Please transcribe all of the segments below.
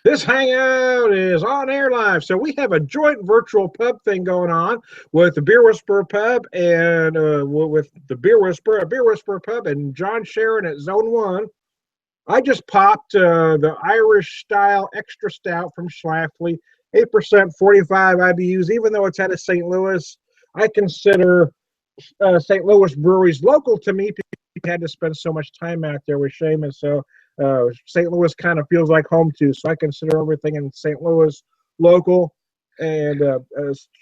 This hangout is on air live. So we have a joint virtual pub thing going on with the Beer Whisperer Pub and with the Beer Whisperer, a Beer Whisperer Pub, and John Sherron at Zone 1. I just popped the Irish style extra stout from Schlafly, 8%, 45 IBUs. Even though it's out of St. Louis, I consider St. Louis breweries local to me. People had to spend so much time out there with Seamus, so St. Louis kind of feels like home too. So I consider everything in St. Louis local. And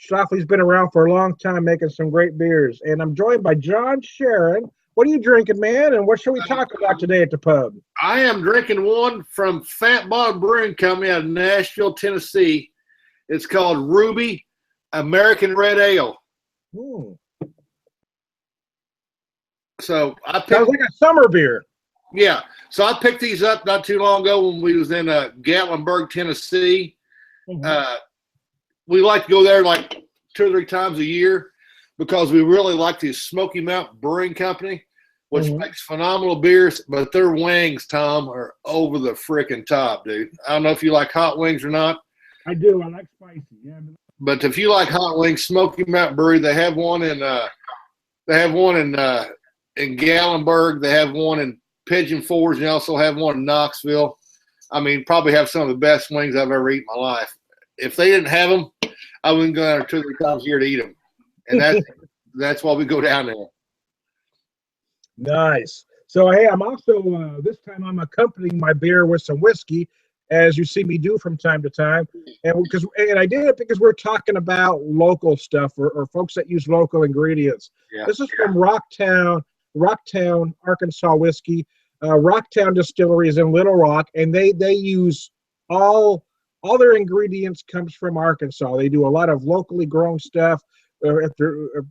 Schlafly's been around for a long time, making some great beers. And I'm joined by John Sherron. What are you drinking, man? And what should we talk about today at the pub? I am drinking one from Fat Bottom Brewing Company out of Nashville, Tennessee. It's called Ruby American Red Ale. Hmm. So I picked, sounds like a summer beer. Yeah. So I picked these up not too long ago when we was in Gatlinburg, Tennessee. Mm-hmm. We like to go there like 2 or 3 times a year because we really like the Smoky Mountain Brewing Company, which makes phenomenal beers, but their wings, Tom, are over the freaking top, dude. I don't know if you like hot wings or not. I do. I like spicy. Yeah. But if you like hot wings, Smoky Mountain Brewery, they have one in Gatlinburg. They have one in Pigeon Forge, and they also have one in Knoxville. I mean, probably have some of the best wings I've ever eaten in my life. If they didn't have them, I wouldn't go there 2 or 3 times a year to eat them. And that's why we go down there. Nice. So, hey, I'm also, this time I'm accompanying my beer with some whiskey, as you see me do from time to time. And I did it because we're talking about local stuff or folks that use local ingredients. Yeah. This is from Rocktown, Arkansas whiskey. Rocktown Distillery is in Little Rock, and they use all their ingredients comes from Arkansas. They do a lot of locally grown stuff. If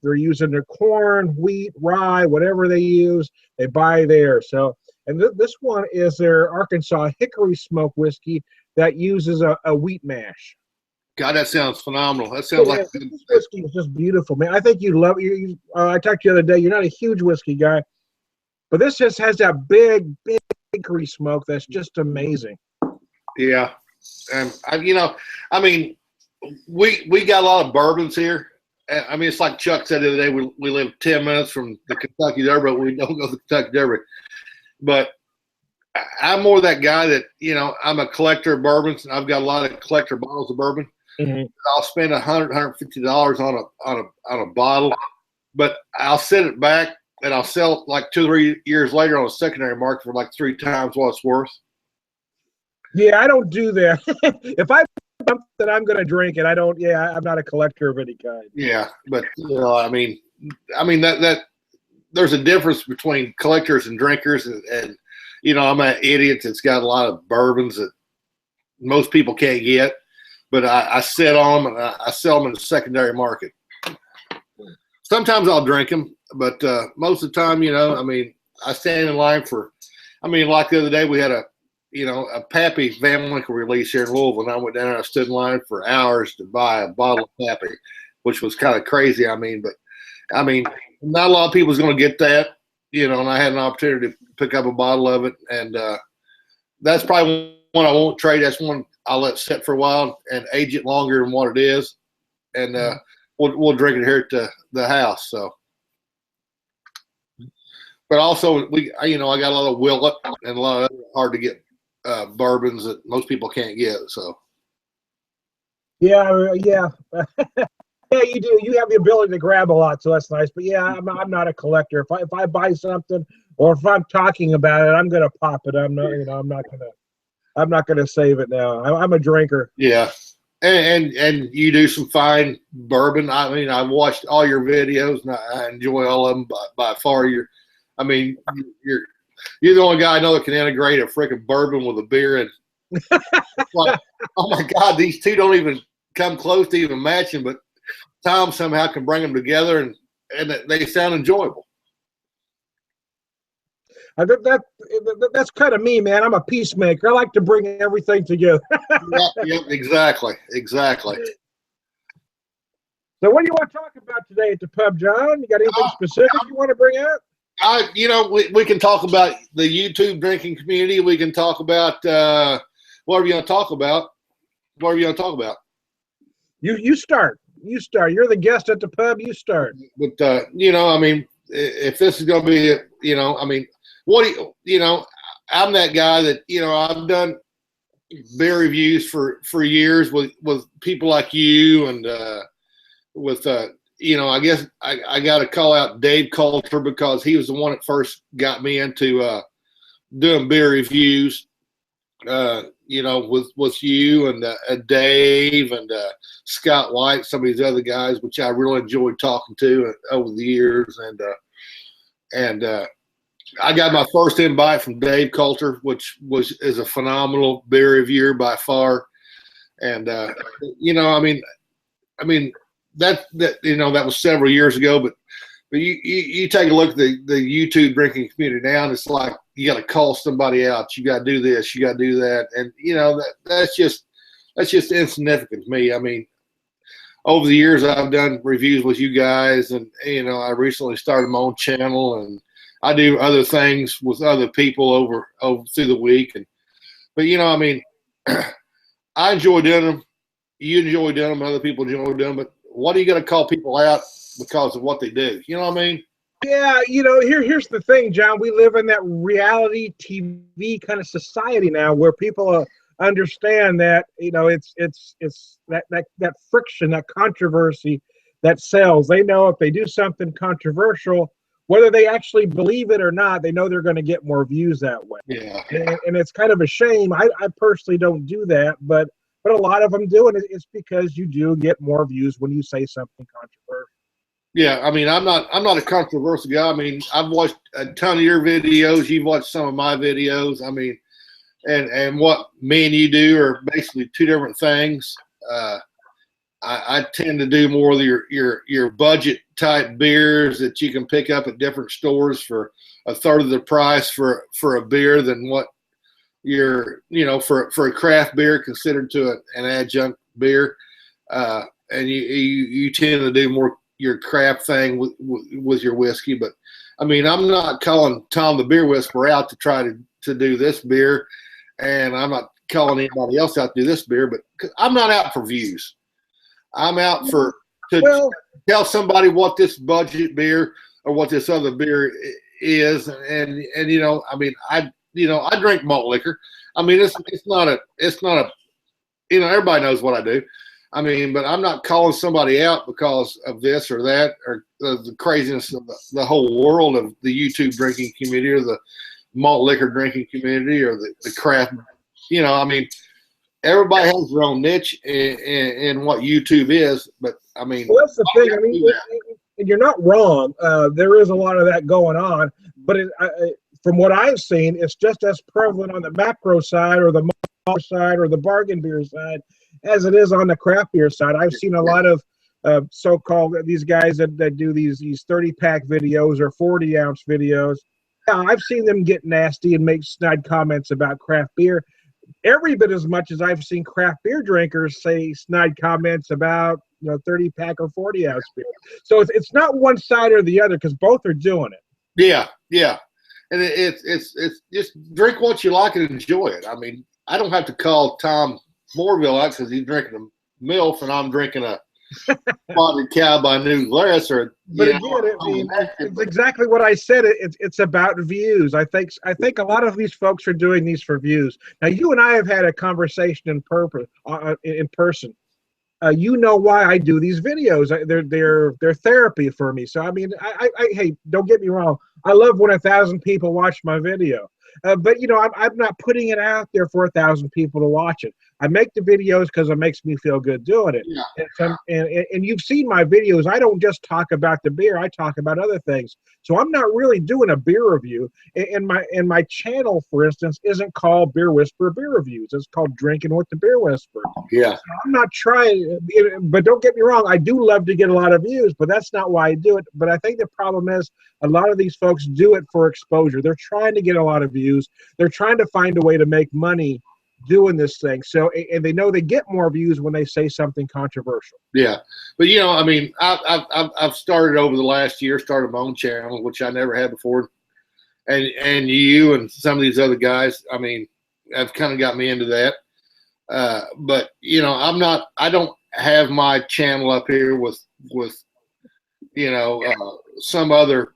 they're using their corn, wheat, rye, whatever they use, they buy there. So, and this one is their Arkansas Hickory Smoke whiskey that uses a wheat mash. God, that sounds phenomenal. That sounds like this whiskey is just beautiful, man. I think you love it. I talked to you the other day. You're not a huge whiskey guy, but this just has that big hickory smoke that's just amazing. Yeah, and I mean, we got a lot of bourbons here. I mean, it's like Chuck said the other day. We live 10 minutes from the Kentucky Derby, but we don't go to the Kentucky Derby. But I'm more that guy that I'm a collector of bourbons, and I've got a lot of collector bottles of bourbon. Mm-hmm. I'll spend $150 on a bottle, but I'll set it back and I'll sell it like 2 or 3 years later on a secondary market for like 3 times what it's worth. Yeah, I don't do that. If I that I'm going to drink it, I'm not a collector of any kind. Yeah, but I mean that there's a difference between collectors and drinkers, and I'm an idiot that's got a lot of bourbons that most people can't get, but I sit on them and I sell them in the secondary market. Sometimes I'll drink them, but most of the time, I stand in line for. Like the other day we had a Pappy Van Winkle release here in Louisville, and I went down there and I stood in line for hours to buy a bottle of Pappy, which was kind of crazy. But not a lot of people's going to get that, and I had an opportunity to pick up a bottle of it, and that's probably one I won't trade. That's one I'll let sit for a while and age it longer than what it is, and we'll drink it here at the house. So, but also I got a lot of Willet and a lot of other hard to get bourbons that most people can't get. So yeah. Yeah, you do. You have the ability to grab a lot, so that's nice. But yeah, I'm not a collector. If I buy something or if I'm talking about it, I'm gonna pop it. I'm not gonna save it now. I'm a drinker. Yeah, and you do some fine bourbon. I've watched all your videos and I enjoy all of them. By far, you're the only guy I know that can integrate a freaking bourbon with a beer, and like, oh my God, these two don't even come close to even matching, but Tom somehow can bring them together, and they sound enjoyable. That's kind of me, man. I'm a peacemaker. I like to bring everything together. Yep, exactly. So what do you want to talk about today at the pub, John? You got anything specific you want to bring up? We can talk about the YouTube drinking community. We can talk about whatever you want to talk about, whatever you want to talk about. You start. You start. You're the guest at the pub. You start. But you know, I mean, if this is going to be, you know, I mean, what do you know? I'm that guy that, you know, I've done beer reviews for years with people like you, and with you know, I guess I got to call out Dave Coulter, because he was the one that first got me into doing beer reviews. You know, with you and Dave and Scott White, some of these other guys, which I really enjoyed talking to over the years, and I got my first invite from Dave Coulter, which is a phenomenal beer reviewer by far, and you know, I mean that you know, that was several years ago, but you take a look at the YouTube drinking community now, and it's like you got to call somebody out. You got to do this. You got to do that. And, you know, that's just insignificant to me. I mean, over the years, I've done reviews with you guys, and, you know, I recently started my own channel, and I do other things with other people over through the week. But, you know, I mean, I enjoy doing them. You enjoy doing them. Other people enjoy doing them. But what are you going to call people out because of what they do? You know what I mean? Yeah, you know, here's the thing, John. We live in that reality TV kind of society now, where people understand that, you know, it's that friction, that controversy that sells. They know if they do something controversial, whether they actually believe it or not, they know they're going to get more views that way. Yeah. And it's kind of a shame. I personally don't do that, but a lot of them do, and it's because you do get more views when you say something controversial. Yeah, I mean, I'm not a controversial guy. I mean, I've watched a ton of your videos. You've watched some of my videos. I mean, and what me and you do are basically two different things. I tend to do more of your budget type beers that you can pick up at different stores for a third of the price for a beer than what you're, you know, for a craft beer considered to an adjunct beer. And you tend to do more your craft thing with your whiskey. But I mean, I'm not calling Tom the Beer Whisperer out to try to do this beer, and I'm not calling anybody else out to do this beer, but I'm not out for views. I'm out to tell somebody what this budget beer or what this other beer is. And you know, I mean, I drink malt liquor. I mean, it's not a, you know, everybody knows what I do. I mean, but I'm not calling somebody out because of this or that, or the craziness of the whole world of the YouTube drinking community, or the malt liquor drinking community, or the craft. You know, I mean, everybody has their own niche in what YouTube is. But I mean, well, that's the thing. I mean, and you're not wrong. There is a lot of that going on, but from what I've seen, it's just as prevalent on the macro side, or the side, or the bargain beer side, as it is on the craft beer side. I've seen a lot of so-called these guys that do these 30-pack videos or 40-ounce videos. Yeah, I've seen them get nasty and make snide comments about craft beer, every bit as much as I've seen craft beer drinkers say snide comments about, you know, 30-pack or 40-ounce beer. So it's not one side or the other, because both are doing it. Yeah, yeah, and it's just drink what you like and enjoy it. I mean, I don't have to call Tom Morville out because he's drinking a MILF and I'm drinking a Spotted Cow by New Glarus. But again, I mean, it's exactly what I said. It's about views. I think a lot of these folks are doing these for views. Now, you and I have had a conversation in person. You know why I do these videos. They're therapy for me. So I mean, hey, don't get me wrong. I love when 1,000 people watch my video. But, you know, I'm not putting it out there for 1,000 people to watch it. I make the videos because it makes me feel good doing it. Yeah. And you've seen my videos. I don't just talk about the beer. I talk about other things. So I'm not really doing a beer review. And my channel, for instance, isn't called Beer Whisperer Beer Reviews. It's called Drinking with the Beer Whisperer. Yeah. So I'm not trying, but don't get me wrong. I do love to get a lot of views, but that's not why I do it. But I think the problem is a lot of these folks do it for exposure. They're trying to get a lot of views. They're trying to find a way to make money doing this thing. So, and they know they get more views when they say something controversial. Yeah, but you know, I mean, I've started over the last year, started my own channel, which I never had before, and you and some of these other guys, I mean, have kind of got me into that. But you know, I don't have my channel up here with some other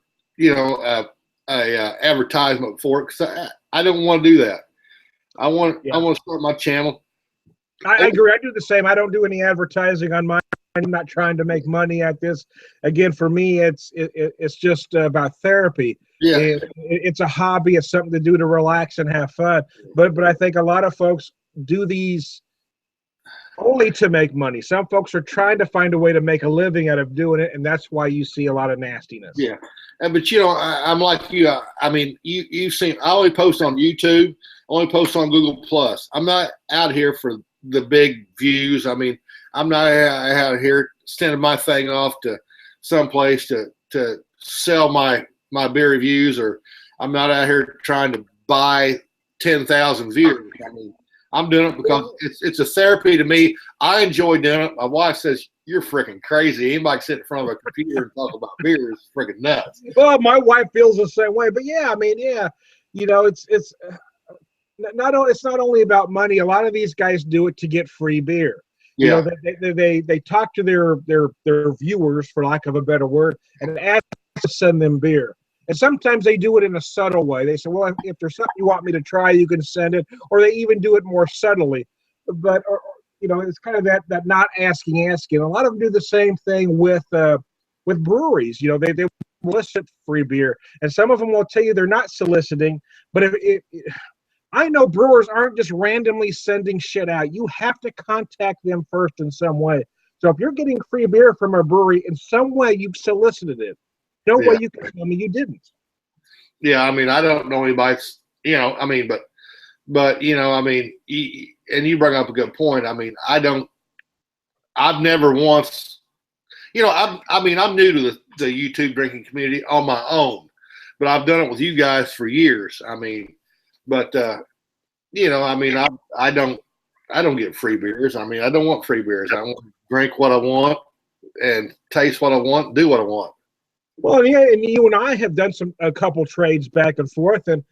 advertisement for it, because I don't want to do that. I want to start my channel. I agree. I do the same. I don't do any advertising on mine. I'm not trying to make money at this. Again, for me, it's just about therapy. Yeah. It's a hobby. It's something to do to relax and have fun. But I think a lot of folks do these only to make money. Some folks are trying to find a way to make a living out of doing it, and that's why you see a lot of nastiness. Yeah. But I'm like you. I mean, you've seen. I only post on YouTube. Only post on Google Plus. I'm not out here for the big views. I mean, I'm not out here sending my thing off to someplace to sell my beer reviews, or I'm not out here trying to buy 10,000 viewers. I mean, I'm doing it because it's a therapy to me. I enjoy doing it. My wife says, "You're freaking crazy. Anybody sit in front of a computer and talk about beer is freaking nuts." Well, my wife feels the same way. But yeah, I mean, yeah, it's not only about money. A lot of these guys do it to get free beer. Yeah. They talk to their viewers, for lack of a better word, and ask to send them beer. And sometimes they do it in a subtle way. They say, well, if there's something you want me to try, you can send it. Or they even do it more subtly. But, it's kind of that not asking. A lot of them do the same thing with breweries. They solicit free beer. And some of them will tell you they're not soliciting. But I know brewers aren't just randomly sending shit out. You have to contact them first in some way. So if you're getting free beer from a brewery, in some way you've solicited it. No way you can tell me you didn't. Yeah, I mean, I don't know anybody, but and you bring up a good point. I mean, I've never once, I'm new to the YouTube drinking community on my own, but I've done it with you guys for years. I mean, but I don't get free beers. I mean, I don't want free beers. I want to drink what I want and taste what I want, do what I want. Well, yeah, and you and I have done a couple trades back and forth, and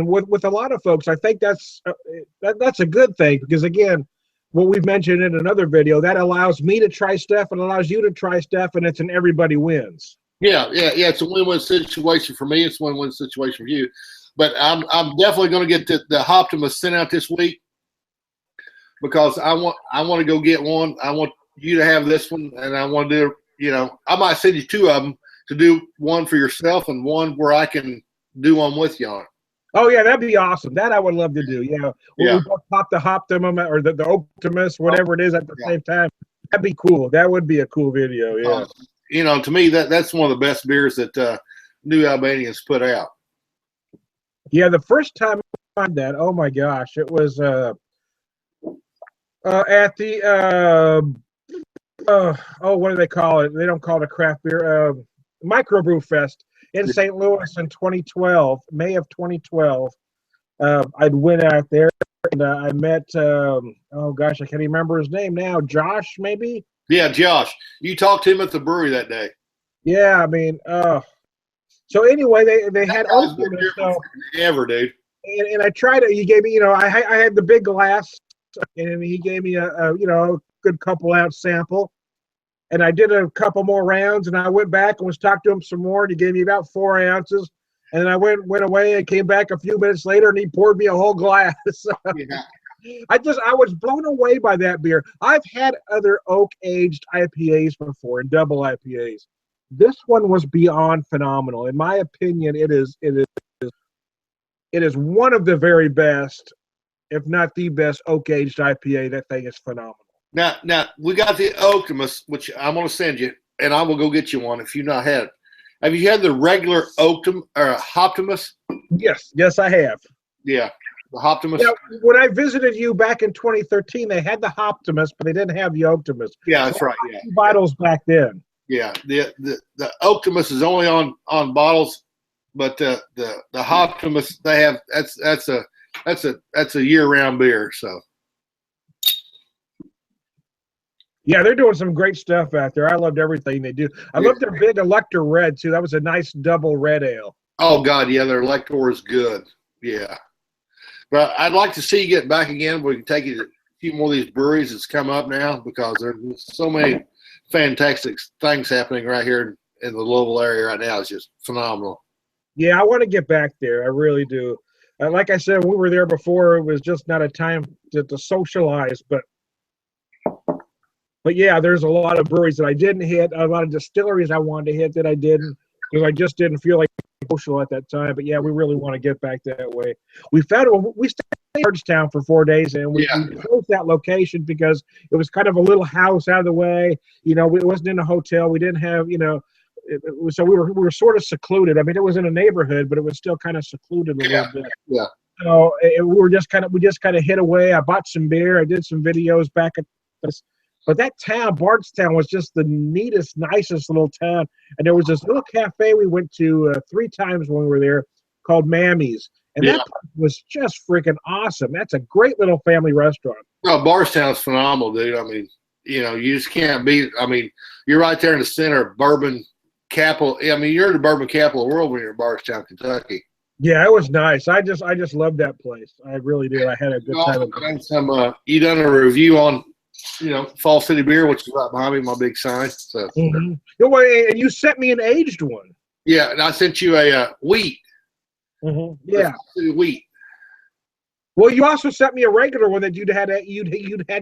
with a lot of folks, I think that's a good thing, because again, what we've mentioned in another video, that allows me to try stuff and allows you to try stuff, and it's an everybody wins. Yeah. It's a win-win situation for me. It's a win-win situation for you. But I'm definitely going to get the Optimus sent out this week, because I want to go get one. I want you to have this one, and I want to do. I might send you two of them, to do one for yourself and one where I can do one with you on it. Oh yeah, that'd be awesome. That I would love to do. Yeah. We both pop the Optimum or the Optimus, whatever it is, at the same time. That'd be cool. That would be a cool video. Yeah. To me, that's one of the best beers that New Albanians put out. Yeah, the first time I tried that, oh my gosh, it was at the what do they call it? They don't call it a craft beer. Microbrew Fest in St. Louis in 2012, May of 2012. I'd went out there and I met, oh gosh, I can't even remember his name now. Josh, maybe? Yeah, Josh. You talked to him at the brewery that day. Yeah, I mean, so anyway, they had Optimus. Ever, dude. And I tried it. He gave me, I had the big glass, and he gave me a good couple ounce sample. And I did a couple more rounds, and I went back and was talking to him some more, and he gave me about 4 ounces. And then I went away and came back a few minutes later, and he poured me a whole glass. Yeah. I was blown away by that beer. I've had other oak-aged IPAs before, and double IPAs. This one was beyond phenomenal. In my opinion, it is one of the very best, if not the best, oak-aged IPA. That thing is phenomenal. Now we got the Optimus, which I'm going to send you, and I will go get you one if you've not had it. Have you had the regular Optimus? Yes, I have. Yeah, the Optimus. Yeah, when I visited you back in 2013, they had the Optimus, but they didn't have the Optimus. Yeah, that's right. Yeah, bottles back then. Yeah, the Optimus is only on bottles, but the Optimus they have that's a year-round beer. So. Yeah, they're doing some great stuff out there. I loved everything they do. I loved their big Elector Red, too. That was a nice double red ale. Oh, God, yeah, their Elector is good. Yeah. But I'd like to see you get back again. We can take you few more of these breweries that's come up now because there's so many fantastic things happening right here in the Louisville area right now. It's just phenomenal. Yeah, I want to get back there. I really do. Like I said, we were there before. It was just not a time to socialize. But yeah, there's a lot of breweries that I didn't hit. A lot of distilleries I wanted to hit that I didn't because I just didn't feel like social at that time. But yeah, we really want to get back that way. We stayed in Georgetown for 4 days, and we chose that location because it was kind of a little house out of the way. You know, it wasn't in a hotel. We didn't have, so we were sort of secluded. I mean, it was in a neighborhood, but it was still kind of secluded a little bit. Yeah. So we just kind of hid away. I bought some beer. I did some videos back at this. But that town, Bardstown, was just the neatest, nicest little town. And there was this little cafe we went to 3 times when we were there called Mammy's. And that place was just freaking awesome. That's a great little family restaurant. Well, Bardstown's phenomenal, dude. I mean, you just can't beat. I mean, you're right there in the center of bourbon capital. I mean, you're the bourbon capital of the world when you're in Bardstown, Kentucky. Yeah, it was nice. I just loved that place. I really did. I had a good time. You done a review on Fall City Beer, which is right behind me, my big sign. So, and you sent me an aged one. Yeah, and I sent you a wheat. Yeah, wheat. Well, you also sent me a regular one that you'd had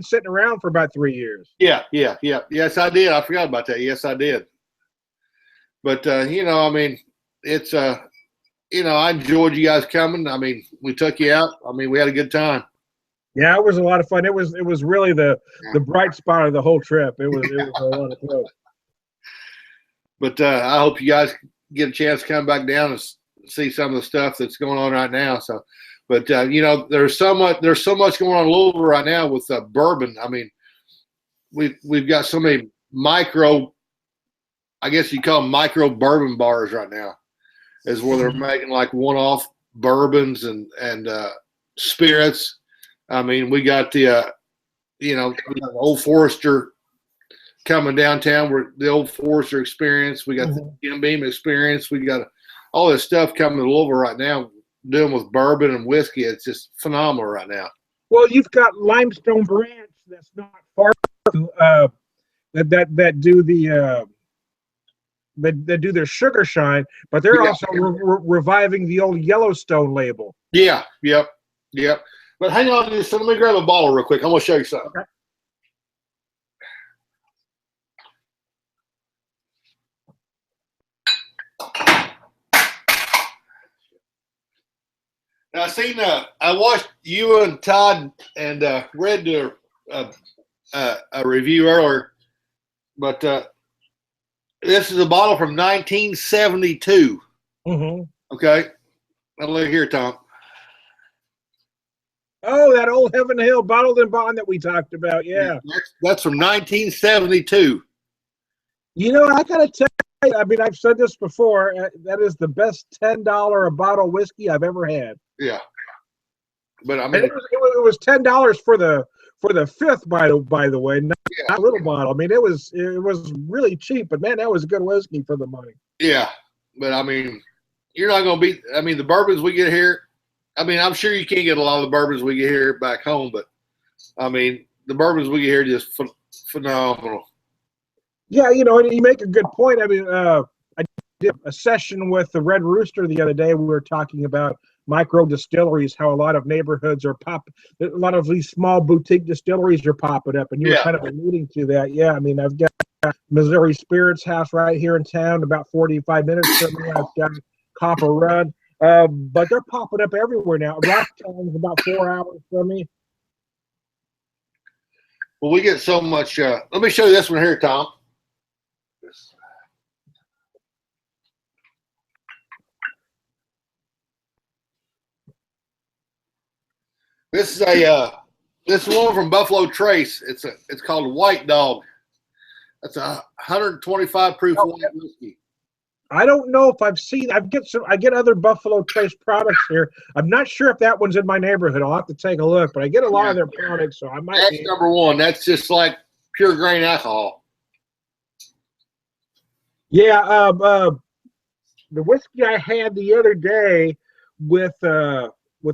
sitting around for about 3 years. Yeah. Yes, I did. I forgot about that. Yes, I did. But I mean, it's I enjoyed you guys coming. I mean, we took you out. I mean, we had a good time. Yeah, it was a lot of fun. It was really the bright spot of the whole trip. It was a lot of fun. But I hope you guys get a chance to come back down and see some of the stuff that's going on right now. So, but there's so much going on in Louisville right now with bourbon. I mean, we've got so many I guess you call them micro bourbon bars right now, is where they're making like one-off bourbons and spirits. I mean, we got the Old Forester coming downtown. We're the Old Forester experience. We got the Jim Beam experience. We got all this stuff coming to Louisville right now, dealing with bourbon and whiskey. It's just phenomenal right now. Well, you've got Limestone Branch that's not far from that do the that do their sugar shine, but they're also reviving the old Yellowstone label. Yeah. Yep. But hang on, let me grab a bottle real quick. I'm going to show you something. Okay. Now, I watched you and Todd and Red do a review earlier, but this is a bottle from 1972. Okay. Now look here, Tom. Oh, that old Heaven Hill bottled and bond that we talked about. Yeah. That's from 1972. I got to tell you, I mean, I've said this before. That is the best $10 a bottle whiskey I've ever had. Yeah. But I mean, it was $10 for the fifth, by the way, not a little bottle. I mean, it was really cheap, but man, that was a good whiskey for the money. Yeah. But I mean, you're not going to beat, I mean, the bourbons we get here, I mean, I'm sure you can't get a lot of the bourbons we get here back home, but I mean, the bourbons we get here are just phenomenal. Yeah, and you make a good point. I mean, I did a session with the Red Rooster the other day. We were talking about micro distilleries, how a lot of neighborhoods are a lot of these small boutique distilleries are popping up, and you were kind of alluding to that. Yeah, I mean, I've got Missouri Spirits House right here in town, about 45 minutes from me. I've got Copper Run. But they're popping up everywhere now. Rocktown is about 4 hours from me. Well, we get so much. Let me show you this one here, Tom. This is one from Buffalo Trace. It's called White Dog. That's a 125 proof white whiskey. I don't know if I get other Buffalo Trace products here. I'm not sure if that one's in my neighborhood. I'll have to take a look, but I get a lot of their products, so I might. That's number one. That's just like pure grain alcohol. Yeah, the whiskey I had the other day with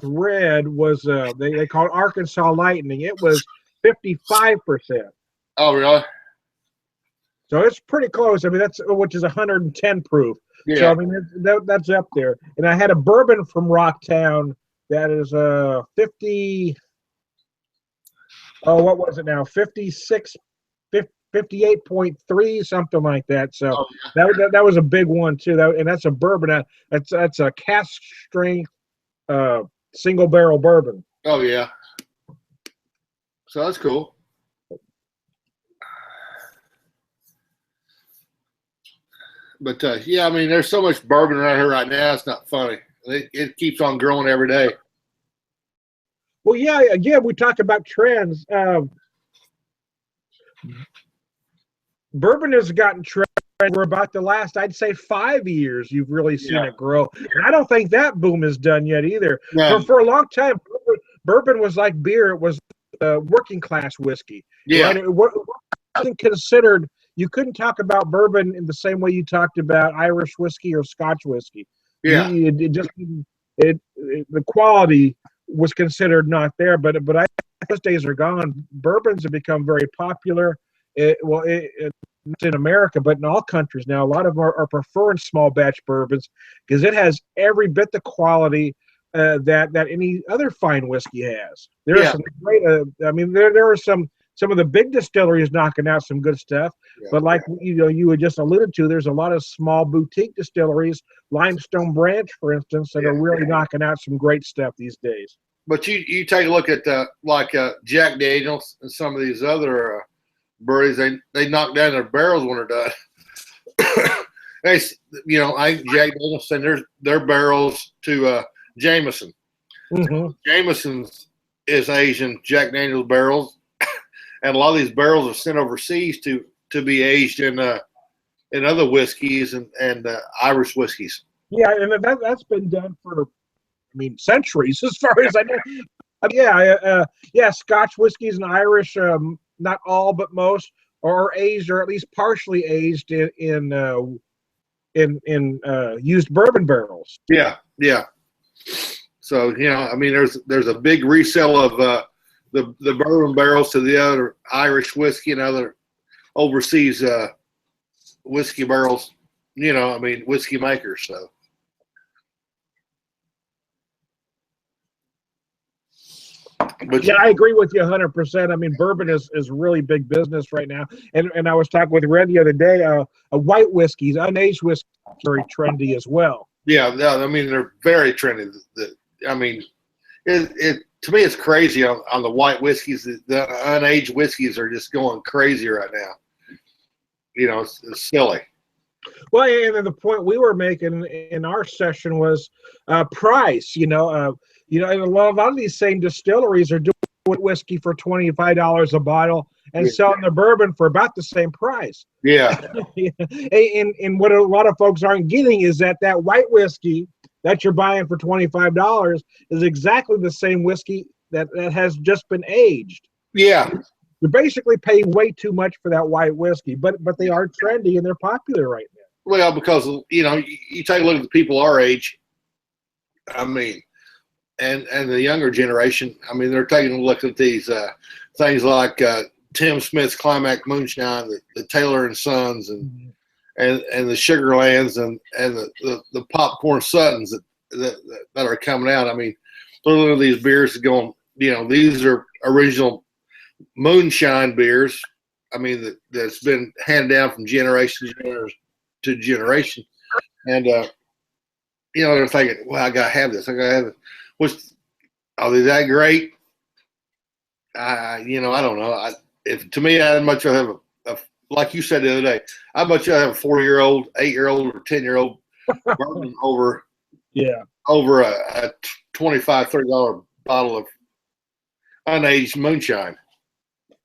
Red was they called Arkansas Lightning. It was 55%. Oh, really? So it's pretty close. I mean, which is 110 proof. So Yeah. I mean, that's up there. And I had a bourbon from Rocktown that is 50. Oh, what was it now? 56, 58.3, something like that. So Oh, that was a big one too. And that's a bourbon. That's a cask strength single barrel bourbon. oh, yeah. So that's cool. But yeah, I mean, there's so much bourbon around here right now. It's not funny. It keeps on growing every day. Well, yeah. Again, we talk about trends. Bourbon has gotten trend for about the last, I'd say, 5 years. You've really seen it grow, and I don't think that boom is done yet either. No. For a long time, bourbon was like beer. It was working class whiskey. Yeah. Right? It wasn't considered. You couldn't talk about bourbon in the same way you talked about Irish whiskey or Scotch whiskey. Yeah. The quality was considered not there. But those days are gone. Bourbons have become very popular. Not in America, but in all countries now, a lot of them are preferring small batch bourbons because it has every bit the quality that any other fine whiskey has. There are some great. I mean, there are some of the big distilleries knocking out some good stuff, but like you had just alluded to, there's a lot of small boutique distilleries, Limestone Branch, for instance, that are really knocking out some great stuff these days. But you take a look at Jack Daniels and some of these other breweries, they knock down their barrels when they're done. I think Jack Daniels send their barrels to Jameson. Mm-hmm. Jameson's is Asian, Jack Daniels barrels, and a lot of these barrels are sent overseas to be aged in other whiskeys and Irish whiskeys. Yeah, and that's been done for, centuries as far as I know. Scotch whiskeys and Irish, not all but most, are aged or at least partially aged in used bourbon barrels. Yeah. So there's a big resale of the bourbon barrels to the other Irish whiskey and other overseas whiskey barrels. Whiskey makers. So. But yeah, I agree with you 100%. I mean, bourbon is really big business right now. And I was talking with Red the other day. White whiskeys, unaged whiskey, very trendy as well. Yeah, they're very trendy. It to me it's crazy on the white whiskeys. The unaged whiskeys are just going crazy right now. It's silly. Well, and then the point we were making in our session was price. And a lot of these same distilleries are doing whiskey for $25 a bottle and selling the bourbon for about the same price. Yeah. And what a lot of folks aren't getting is that white whiskey that you're buying for $25 is exactly the same whiskey that has just been aged. Yeah. You're basically paying way too much for that white whiskey, but they are trendy and they're popular right now. Well, because you take a look at the people our age. And the younger generation. They're taking a look at these things like Tim Smith's Climax Moonshine, the Taylor and Sons, and the Sugarlands, and the Popcorn Suttons that are coming out. They're looking at these beers going. These are original moonshine beers. That's been handed down from generation to generation, and they're thinking, well, I gotta have this. Are they that great? I don't know. To me, I'd much rather have like you said the other day, I'd much rather have a 4-year-old, 8-year-old, or 10-year-old bourbon over a $25, $30 bottle of unaged moonshine.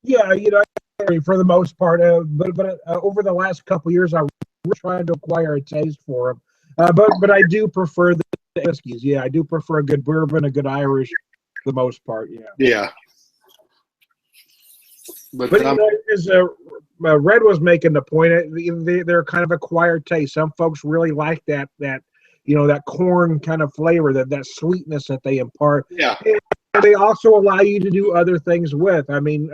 Yeah, for the most part, but over the last couple of years, I was trying to acquire a taste for them. But I do prefer the whiskeys. Yeah, I do prefer a good bourbon, a good Irish, for the most part. Yeah. Yeah. But as Red was making the point, they're kind of acquired taste. Some folks really like that that corn kind of flavor, that sweetness that they impart. Yeah. And they also allow you to do other things with. I mean,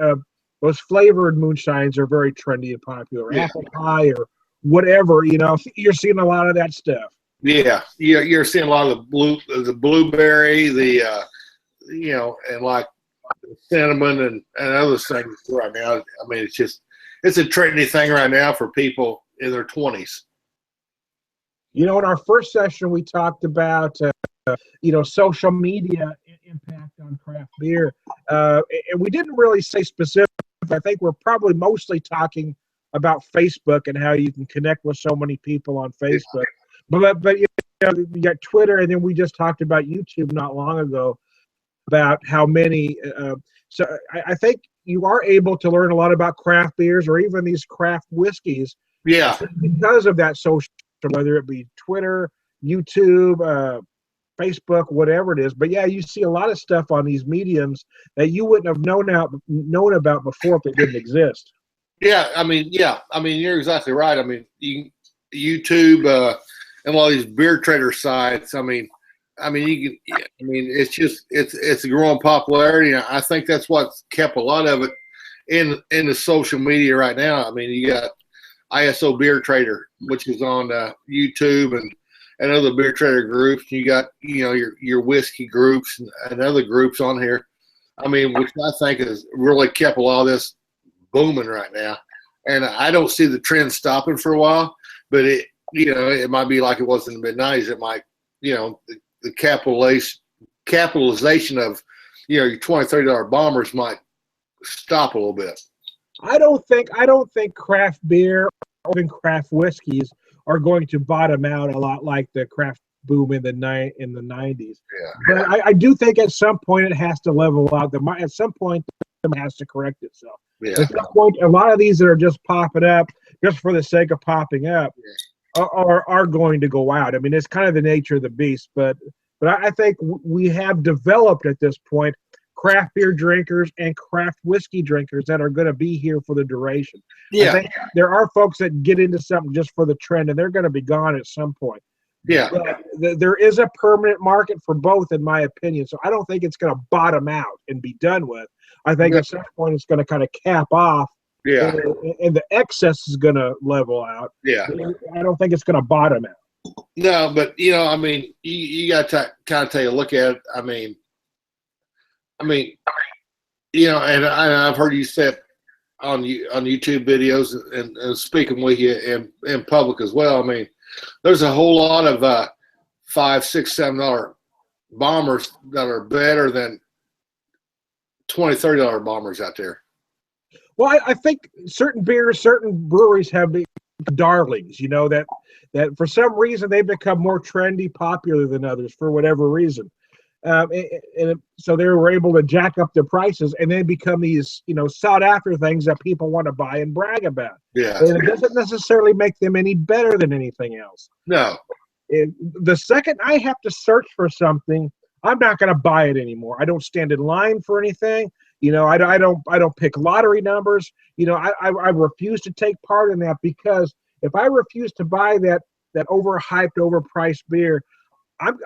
those flavored moonshines are very trendy and popular. Yeah. Apple pie or whatever, you're seeing a lot of that stuff. Yeah, you're seeing a lot of the blueberry, and like cinnamon and other things right now. I mean, it's a trendy thing right now for people in their 20s. In our first session, we talked about, social media impact on craft beer. And we didn't really say specific. I think we're probably mostly talking about Facebook and how you can connect with so many people on Facebook. But you got Twitter, and then we just talked about YouTube not long ago about how many. So I think you are able to learn a lot about craft beers or even these craft whiskeys. Yeah. Because of that social, whether it be Twitter, YouTube, Facebook, whatever it is. But yeah, you see a lot of stuff on these mediums that you wouldn't have known about before if it didn't exist. Yeah, I mean, you're exactly right. I mean, YouTube and all these beer trader sites. It's a growing popularity. And I think that's what's kept a lot of it in the social media right now. I mean, you got ISO Beer Trader, which is on YouTube and other beer trader groups. You got your whiskey groups and other groups on here. I mean, which I think has really kept a lot of this booming right now. And I don't see the trend stopping for a while, but it might be like it was in the mid-90s. It might, the capitalization of, your $20, $30 bombers might stop a little bit. I don't think craft beer or even craft whiskeys are going to bottom out a lot like the craft boom in the 90s. Yeah. But I do think at some point it has to level out. At some point it has to correct itself. Yeah. At some point, a lot of these that are just popping up just for the sake of popping up are going to go out. I mean, it's kind of the nature of the beast. But I think we have developed at this point craft beer drinkers and craft whiskey drinkers that are going to be here for the duration. Yeah. I think there are folks that get into something just for the trend, and they're going to be gone at some point. Yeah. But there is a permanent market for both, in my opinion. So I don't think it's going to bottom out and be done with. I think at some point it's going to kind of cap off. Yeah. And the excess is going to level out. Yeah. I don't think it's going to bottom out. No, but you got to kind of take a look at it. I mean, and I've heard you say it on YouTube videos and speaking with you in public as well. I mean, there's a whole lot of $5, $6, $7 bombers that are better than $20, $30 bombers out there. Well, I think certain breweries have become darlings, that for some reason they become more trendy, popular than others for whatever reason. So they were able to jack up their prices and then become these, sought after things that people want to buy and brag about. Yeah. And it doesn't necessarily make them any better than anything else. No. The second I have to search for something, I'm not going to buy it anymore. I don't stand in line for anything. I don't pick lottery numbers. I refuse to take part in that, because if I refuse to buy that overhyped, overpriced beer,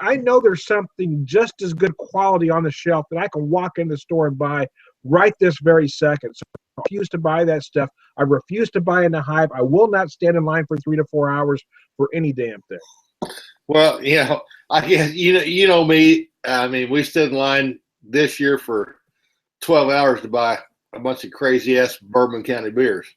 I know there's something just as good quality on the shelf that I can walk in the store and buy right this very second. So I refuse to buy that stuff. I refuse to buy in the hype. I will not stand in line for 3 to 4 hours for any damn thing. Well, I guess you know me. I mean, we stood in line this year for 12 hours to buy a bunch of crazy ass Bourbon County beers.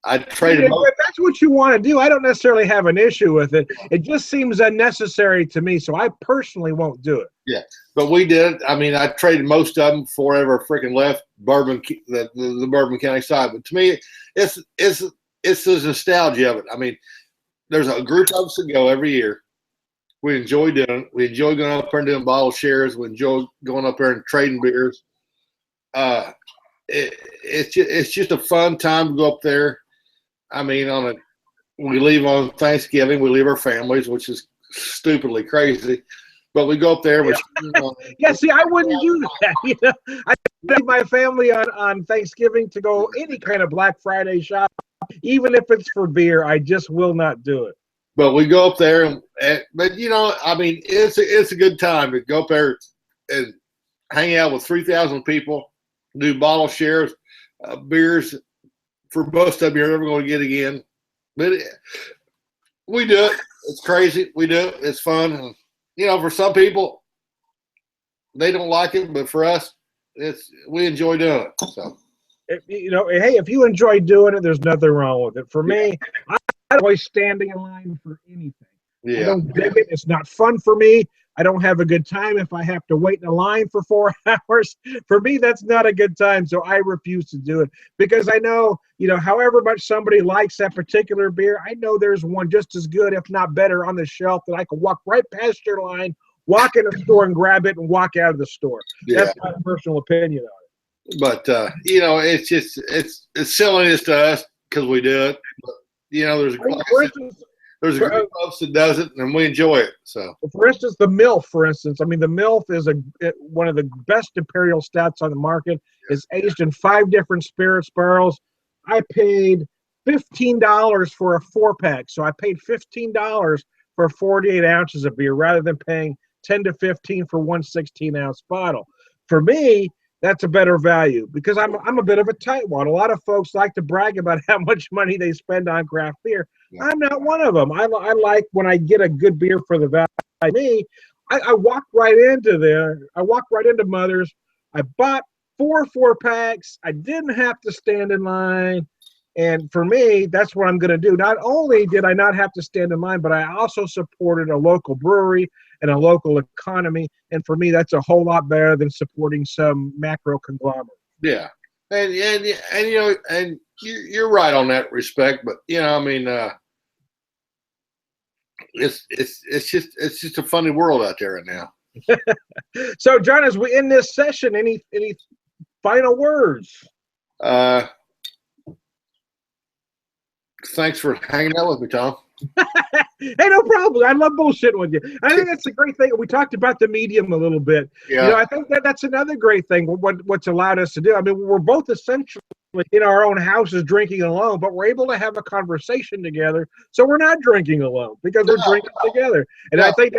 I traded. If that's what you want to do, I don't necessarily have an issue with it. It just seems unnecessary to me, so I personally won't do it. Yeah, but we did. I mean, I traded most of them before I ever freaking left the Bourbon County side. But to me, it's the nostalgia of it. I mean, there's a group of us that go every year. We enjoy doing it. We enjoy going up there and doing bottle shares. We enjoy going up there and trading beers. It's just a fun time to go up there. I mean, we leave on Thanksgiving. We leave our families, which is stupidly crazy. But we go up there. See, I wouldn't do that. I take my family on Thanksgiving to go any kind of Black Friday shop, even if it's for beer. I just will not do it. But we go up there, but you know, I mean, it's a good time to go up there and hang out with 3,000 people, do bottle shares, beers for most of them you're never going to get again. But we do it. It's crazy. We do it. It's fun. And, you know, for some people, they don't like it, but for us, we enjoy doing it. So, you know, hey, if you enjoy doing it, there's nothing wrong with it. For me, I enjoy standing in line for anything. yeah. I don't dig it. It's not fun for me. I don't have a good time if I have to wait in a line for 4 hours. For me, that's not a good time. So I refuse to do it because I know, you know, however much somebody likes that particular beer, I know there's one just as good, if not better, on the shelf that I can walk right past your line, walk in the store and grab it and walk out of the store. Yeah. That's my personal opinion on it. But, you know, it's just, it's silliness to us because we do it. But, you know, there's a group of us that does it, and we enjoy it. So, for instance, the MILF, for instance, I mean, the MILF is one of the best imperial stouts on the market. It's aged in 5 different spirits barrels. I paid $15 for a 4-pack, so I paid $15 for 48 ounces of beer rather than paying 10 to 15 for one 16-ounce bottle. For me, that's a better value because I'm a bit of a tightwad. A lot of folks like to brag about how much money they spend on craft beer. Yeah. I'm not one of them. I like when I get a good beer for the value. Me, I walked right into there. I walked right into Mother's. I bought 4 4-packs. I didn't have to stand in line. And for me, that's what I'm going to do. Not only did I not have to stand in line, but I also supported a local brewery and a local economy. And for me, that's a whole lot better than supporting some macro conglomerate. Yeah. And you know, and you're right on that respect, but you know, I mean, it's just a funny world out there right now. So, John, as we end this session, any final words? Thanks for hanging out with me, Tom. Hey, no problem. I love bullshitting with you. I think that's a great thing. We talked about the medium a little bit. Yeah. You know, I think that's another great thing. What's allowed us to do. I mean, we're both essentially in our own houses drinking alone, but we're able to have a conversation together. So we're not drinking alone because we're drinking together. And I think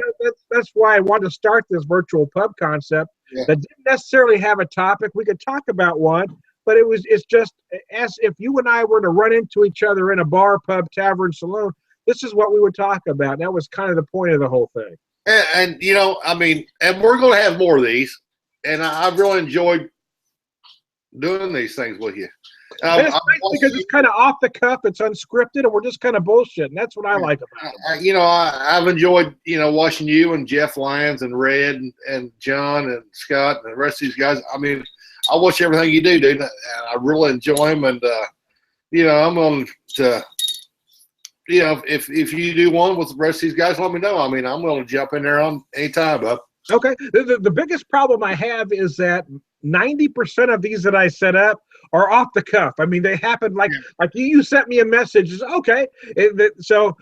that's why I wanted to start this virtual pub concept that didn't necessarily have a topic. We could talk about one, but it's just as if you and I were to run into each other in a bar, pub, tavern, saloon. This is what we would talk about. And that was kind of the point of the whole thing. And you know, I mean, and we're going to have more of these. And I've really enjoyed doing these things with you. And it's nice because it's kind of off the cuff. It's unscripted, and we're just kind of bullshitting. That's what I like about it. You know, I've enjoyed, you know, watching you and Jeff Lyons and Red and John and Scott and the rest of these guys. I mean, I watch everything you do, dude. And I really enjoy them. And, you know, I'm going to – you know, if you do one with the rest of these guys, let me know. I mean, I'm willing to jump in there on any time, bub. Okay. The biggest problem I have is that 90% of these that I set up are off the cuff. I mean, they happen like you sent me a message. Okay. So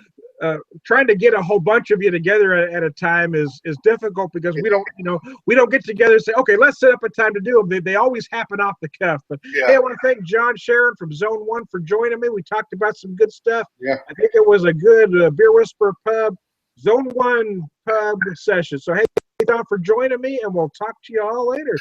trying to get a whole bunch of you together at a time is difficult because we don't get together and say, okay, let's set up a time to do them. They always happen off the cuff. But hey, I want to thank John Sherron from Zone 1 for joining me. We talked about some good stuff. Yeah. I think it was a good Beer Whisperer Pub, Zone 1 pub session. So hey, thank you for joining me, and we'll talk to you all later.